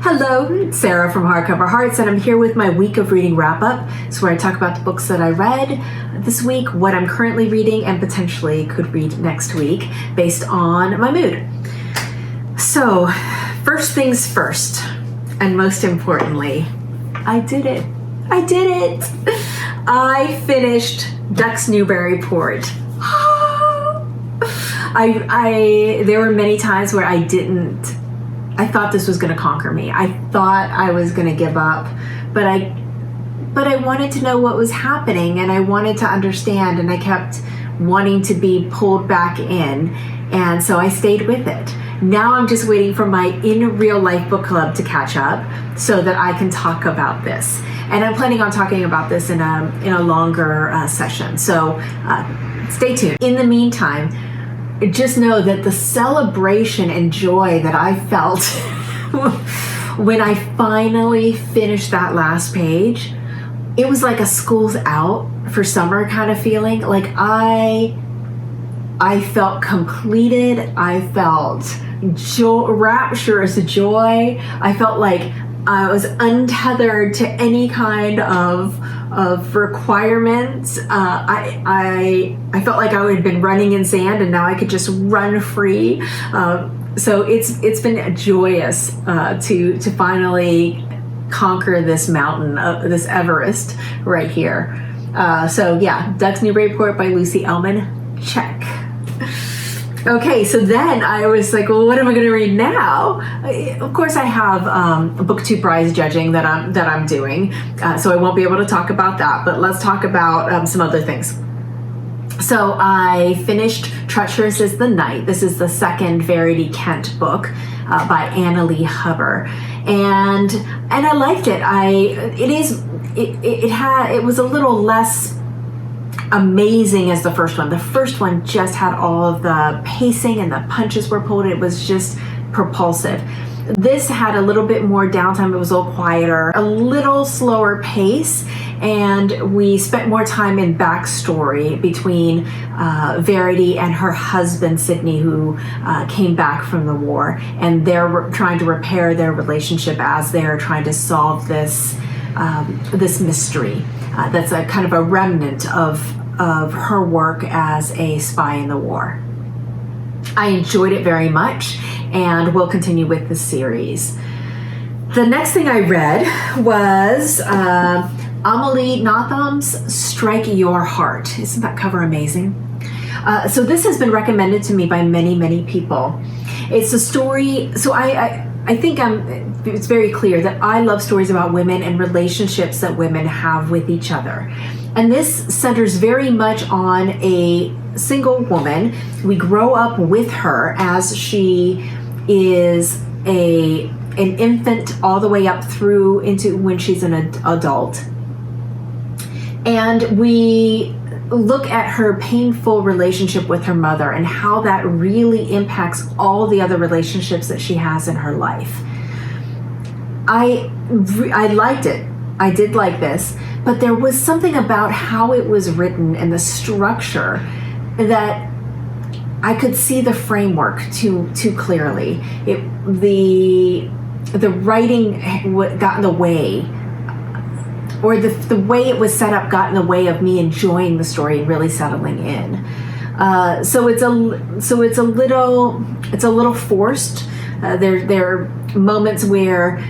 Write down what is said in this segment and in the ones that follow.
Hello, it's Sarah from Hardcover Hearts, and I'm here with my week of reading wrap-up. It's where I talk about the books that I read this week, what I'm currently reading, and potentially could read next week based on my mood. So, first things first, and most importantly, I did it. I did it! I finished Ducks Newburyport. There were many times where I thought this was going to conquer me. I thought I was going to give up, but I wanted to know what was happening, and I wanted to understand, and I kept wanting to be pulled back in, and so I stayed with it. Now I'm just waiting for my in real life book club to catch up so that I can talk about this. And I'm planning on talking about this in a longer session, so stay tuned. In the meantime, just know that the celebration and joy that I felt when I finally finished that last page, it was like a school's out for summer kind of feeling. Like I felt completed. I felt rapturous joy. I felt like I was untethered to any kind of requirements. I felt like I had been running in sand, and now I could just run free. So it's been joyous to finally conquer this mountain, this Everest right here. So yeah, Ducks Newburyport by Lucy Ellmann, check. Okay, so then I was like, well, what am I going to read now? Of course, I have a Booktube Prize judging that I'm doing, so I won't be able to talk about that. But let's talk about some other things. So I finished Treacherous is the Night. This is the second Verity Kent book by Annelie Huber, and I liked it. It was a little less amazing as the first one. The first one just had all of the pacing and the punches were pulled. It was just propulsive. This had a little bit more downtime. It was a little quieter, a little slower pace, and we spent more time in backstory between Verity and her husband Sydney, who came back from the war, and they're trying to repair their relationship as they're trying to solve this mystery. That's a kind of a remnant of her work as a spy in the war. I enjoyed it very much and will continue with the series. The next thing I read was Amelie Nothomb's Strike Your Heart. Isn't that cover amazing? So this has been recommended to me by many, many people. It's a story, so I think it's very clear that I love stories about women and relationships that women have with each other. And this centers very much on a single woman. We grow up with her as she is an infant all the way up through into when she's an adult. And we look at her painful relationship with her mother and how that really impacts all the other relationships that she has in her life. I liked it. I did like this, but there was something about how it was written and the structure that I could see the framework too clearly. The writing got in the way, or the way it was set up got in the way of me enjoying the story and really settling in. So it's a little forced. There are moments where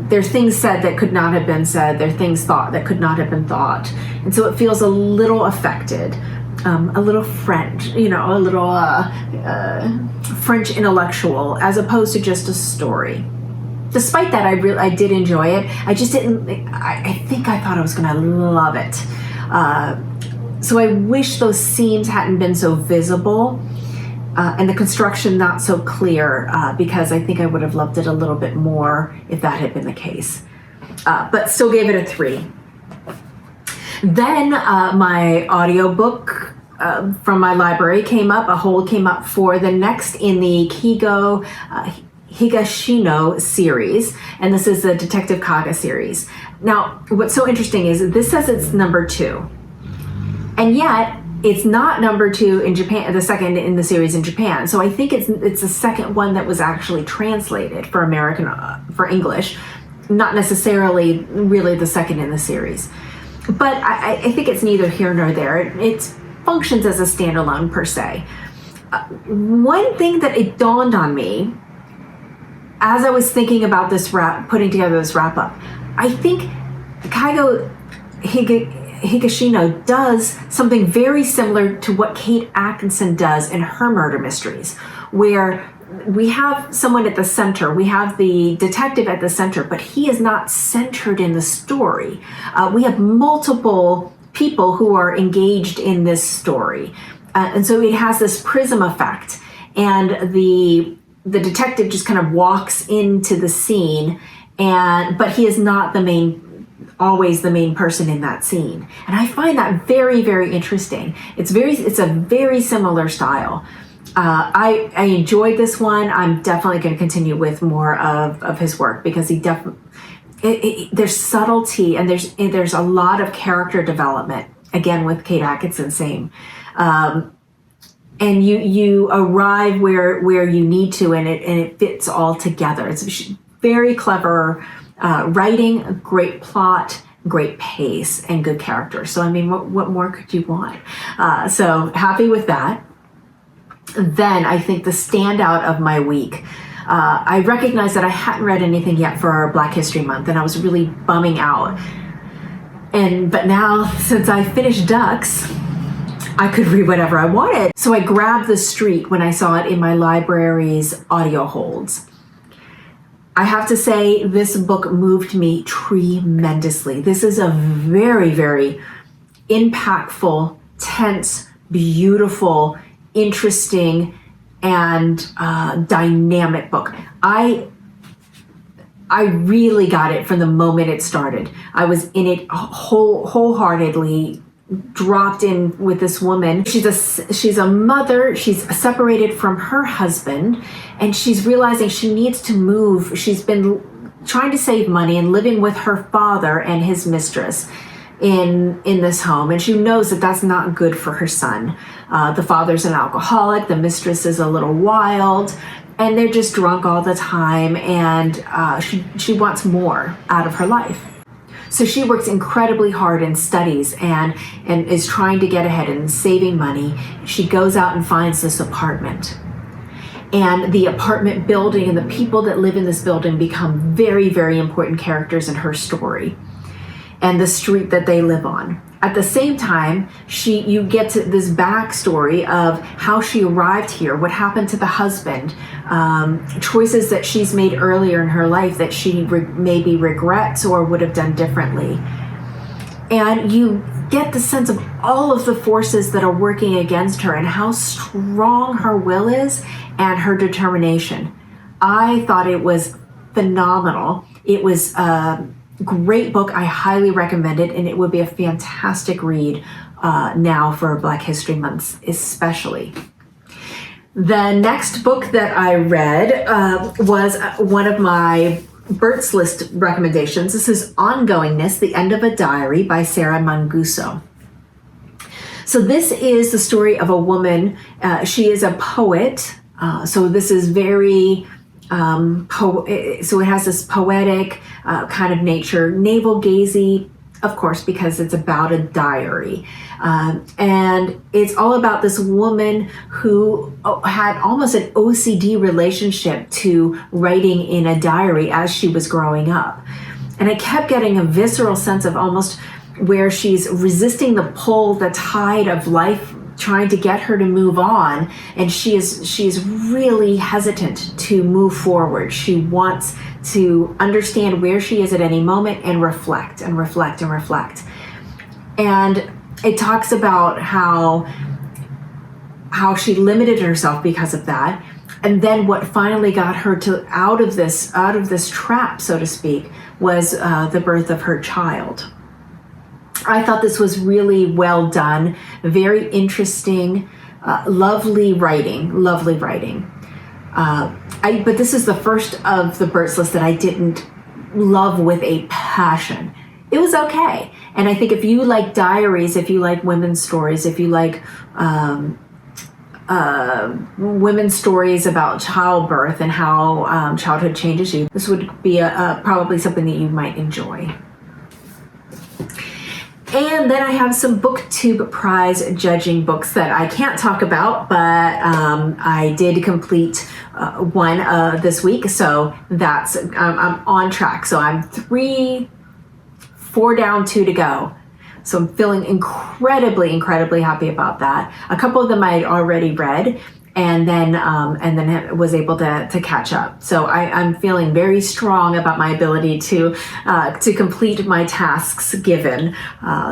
there's things said that could not have been said. There are things thought that could not have been thought, and so it feels a little affected, a little French, a little French intellectual, as opposed to just a story. Despite that, I did enjoy it. I just didn't. I think I thought I was going to love it. So I wish those seams hadn't been so visible. And the construction not so clear, because I think I would have loved it a little bit more if that had been the case. But still gave it a 3. Then my audiobook from my library came up. A hold came up for the next in the Keigo Higashino series, and this is the Detective Kaga series. Now, what's so interesting is this says it's number 2, and yet it's not number 2 in Japan, the second in the series in Japan. So I think it's the second one that was actually translated for for English, not necessarily really the second in the series. But I think it's neither here nor there. It functions as a standalone per se. One thing that it dawned on me as I was thinking about this putting together this wrap up, I think Keigo Higashino does something very similar to what Kate Atkinson does in her murder mysteries, where we have someone at the center, we have the detective at the center, but he is not centered in the story. We have multiple people who are engaged in this story. And so it has this prism effect, and the detective just kind of walks into the scene, but he is not always the main person in that scene. And I find that very, very interesting. It's a very similar style. I enjoyed this one. I'm definitely going to continue with more of his work, because there's subtlety, and there's a lot of character development. Again, with Kate Atkinson, same. And you arrive where you need to, and it fits all together. It's very clever writing, a great plot, great pace, and good characters. So I mean, what more could you want? So happy with that. Then I think the standout of my week, I recognized that I hadn't read anything yet for Black History Month, and I was really bumming out. But now, since I finished Ducks, I could read whatever I wanted. So I grabbed The Street when I saw it in my library's audio holds. I have to say, this book moved me tremendously. This is a very, very impactful, tense, beautiful, interesting, and dynamic book. I really got it from the moment it started. I was in it wholeheartedly, dropped in with this woman. She's a mother. She's separated from her husband, and she's realizing she needs to move. She's been trying to save money and living with her father and his mistress in this home, and she knows that that's not good for her son. The father's an alcoholic, the mistress is a little wild, and they're just drunk all the time, and she wants more out of her life. So she works incredibly hard and studies and is trying to get ahead and saving money. She goes out and finds this apartment. And the apartment building and the people that live in this building become very, very important characters in her story and the street that they live on. At the same time, you get to this backstory of how she arrived here, what happened to the husband, choices that she's made earlier in her life that she maybe regrets or would have done differently. And you get the sense of all of the forces that are working against her and how strong her will is and her determination. I thought it was phenomenal. It was great book. I highly recommend it, and it would be a fantastic read now for Black History Month especially. The next book that I read was one of my Bert's List recommendations. This is Ongoingness, The End of a Diary by Sarah Manguso. So this is the story of a woman. She is a poet. So this is very... so it has this poetic kind of nature, navel-gazy, of course, because it's about a diary. And it's all about this woman who had almost an OCD relationship to writing in a diary as she was growing up. And I kept getting a visceral sense of almost where she's resisting the pull, the tide of life trying to get her to move on, and she's really hesitant to move forward. She wants to understand where she is at any moment and reflect and reflect and reflect. And it talks about how she limited herself because of that, and then what finally got her out of this trap, so to speak, was the birth of her child. I thought this was really well done, very interesting, lovely writing. But this is the first of the Bert's List that I didn't love with a passion. it was okay. And I think if you like diaries, if you like women's stories, if you like women's stories about childbirth and how childhood changes you, this would be probably something that you might enjoy. And then I have some Booktube Prize judging books that I can't talk about, but I did complete one this week, so that's I'm on track. So I'm 4 down, 2 to go. So I'm feeling incredibly happy about that. A couple of them I had already read, and then was able to catch up. So I'm feeling very strong about my ability to complete my tasks given.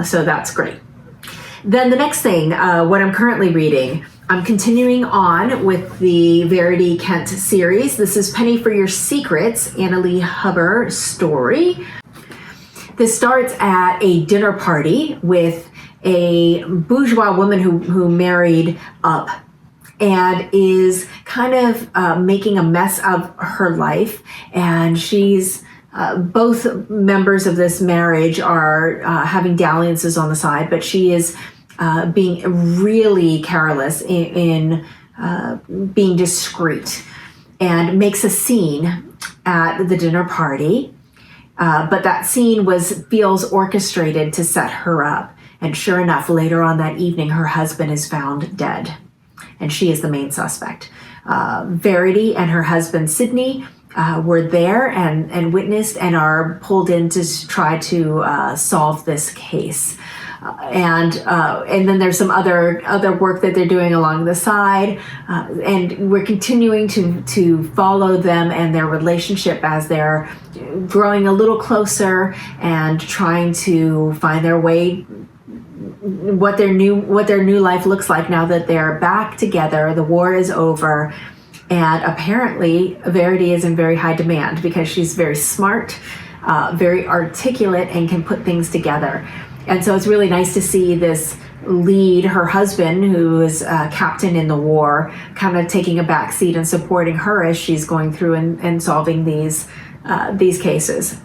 So that's great. Then the next thing, what I'm currently reading, I'm continuing on with the Verity Kent series. This is Penny for Your Secrets, Annelie Huber story. This starts at a dinner party with a bourgeois woman who married up and is kind of making a mess of her life. And she's both members of this marriage are having dalliances on the side, but she is being really careless in being discreet, and makes a scene at the dinner party. But that scene feels orchestrated to set her up. And sure enough, later on that evening, her husband is found dead, and she is the main suspect. Verity and her husband Sydney were there and witnessed and are pulled in to try to solve this case. And then there's some other work that they're doing along the side, and we're continuing to follow them and their relationship as they're growing a little closer and trying to find their way, what their new life looks like now that they're back together. The war is over, and apparently Verity is in very high demand because she's very smart, very articulate, and can put things together. And so it's really nice to see this lead, her husband, who is a captain in the war, kind of taking a back seat and supporting her as she's going through and solving these cases.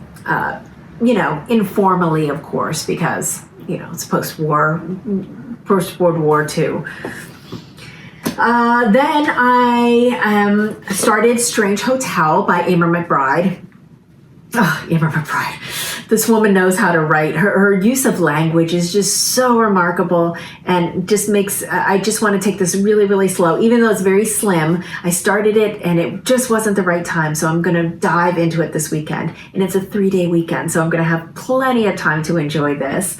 Informally, of course, because, it's post-World War II. Then I started Strange Hotel by Eimer McBride. Oh, Eimer McBride. This woman knows how to write. Her use of language is just so remarkable, and just makes, I just want to take this really slow. Even though it's very slim, I started it and it just wasn't the right time. So I'm going to dive into it this weekend, and it's a 3-day weekend. So I'm going to have plenty of time to enjoy this.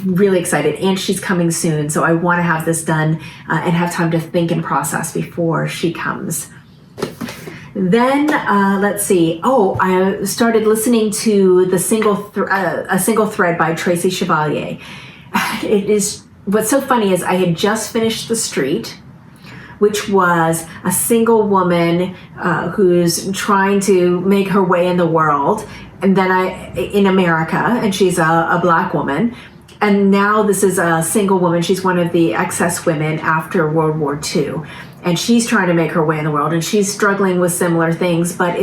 Really excited. And she's coming soon. So I want to have this done and have time to think and process before she comes. Then let's see. I started listening to a single thread by Tracy Chevalier. It is, what's so funny is I had just finished The Street, which was a single woman who's trying to make her way in the world, and then in America, and she's a Black woman. And now this is a single woman. She's one of the excess women after World War II. And she's trying to make her way in the world, and she's struggling with similar things, but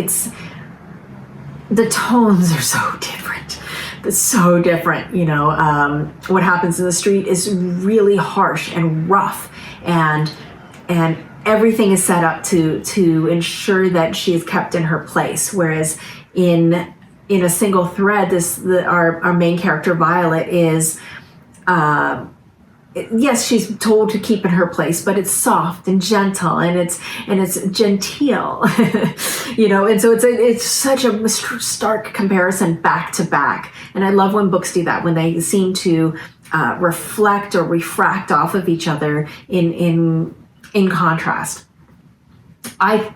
the tones are so different. It's so different. What happens in The Street is really harsh and rough, and everything is set up to ensure that she is kept in her place. Whereas in a single thread, our main character Violet is, yes, she's told to keep in her place, but it's soft and gentle, and it's genteel, and so it's such a stark comparison back to back. And I love when books do that, when they seem to reflect or refract off of each other in contrast.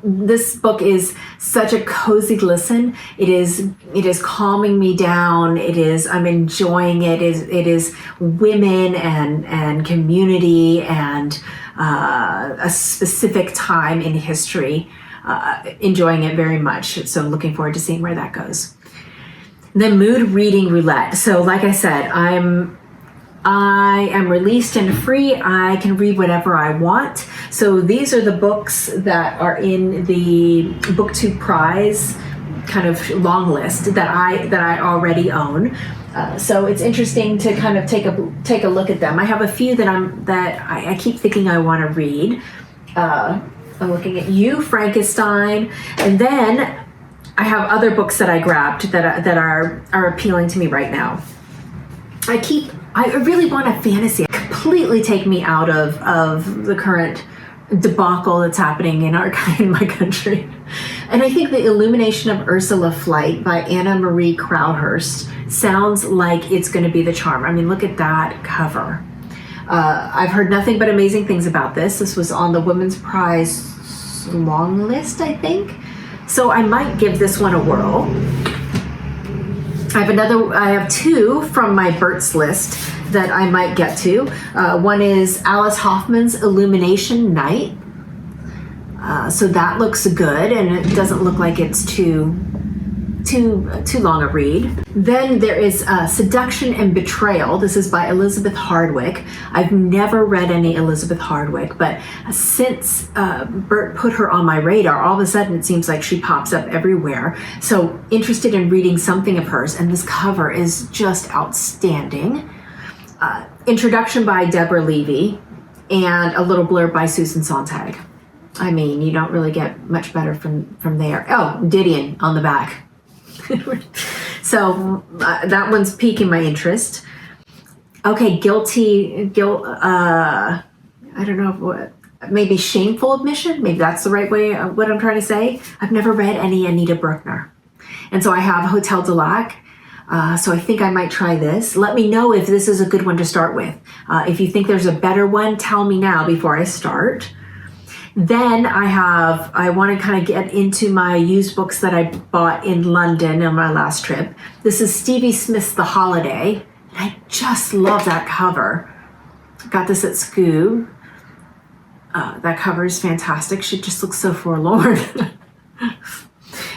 This book is such a cozy listen. It is calming me down. I'm enjoying it. It is women and community and a specific time in history. Enjoying it very much. So I'm looking forward to seeing where that goes. Then Mood Reading Roulette. So like I said, I am released and free. I can read whatever I want. So these are the books that are in the Booktube Prize kind of long list that I already own. So it's interesting to kind of take a look at them. I have a few that I keep thinking I want to read. I'm looking at You, Frankenstein, and then I have other books that I grabbed that are appealing to me right now. I really want a fantasy. Completely take me out of the current debacle that's happening in my country. And I think The Illumination of Ursula Flight by Anna Marie Crowhurst sounds like it's going to be the charm. I mean, look at that cover. I've heard nothing but amazing things about this. This was on the Women's Prize long list, I think. So I might give this one a whirl. I have two from my Bert's list that I might get to. One is Alice Hoffman's Illumination Night. So that looks good, and it doesn't look like it's too long a read. Then there is Seduction and Betrayal. This is by Elizabeth Hardwick. I've never read any Elizabeth Hardwick, but since Bert put her on my radar, all of a sudden it seems like she pops up everywhere. So interested in reading something of hers, and this cover is just outstanding. Introduction by Deborah Levy, and a little blurb by Susan Sontag. I mean, you don't really get much better from there. Oh, Didion on the back. So that one's piquing my interest. Okay, I don't know what, maybe Shameful Admission. Maybe that's the right way of what I'm trying to say. I've never read any Anita Bruckner. And so I have Hotel du Lac. So I think I might try this. Let me know if this is a good one to start with. If you think there's a better one, tell me now before I start. Then I want to kind of get into my used books that I bought in London on my last trip. This is Stevie Smith's The Holiday. I just love that cover. Got this at Scoob. That cover is fantastic. She just looks so forlorn.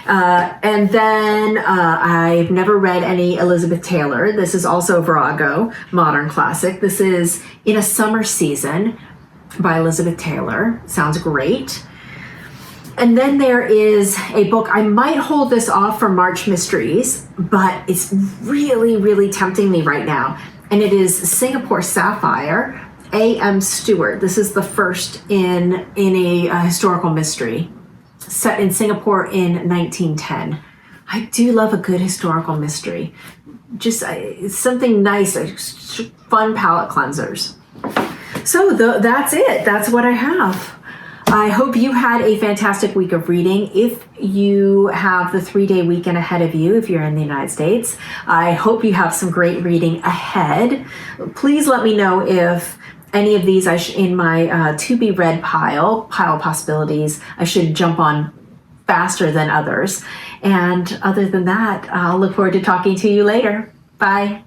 And then I've never read any Elizabeth Taylor. This is also Virago, modern classic. This is In a Summer Season by Elizabeth Taylor. Sounds great. And then there is a book, I might hold this off for March Mysteries, but it's really, really tempting me right now. And it is Singapore Sapphire, A.M. Stewart. This is the first in a historical mystery set in Singapore in 1910. I do love a good historical mystery. Just something nice, fun palate cleansers. So that's it. That's what I have. I hope you had a fantastic week of reading. If you have the 3-day weekend ahead of you, if you're in the United States, I hope you have some great reading ahead. Please let me know if any of these in my to-be-read pile possibilities, I should jump on faster than others. And other than that, I'll look forward to talking to you later. Bye.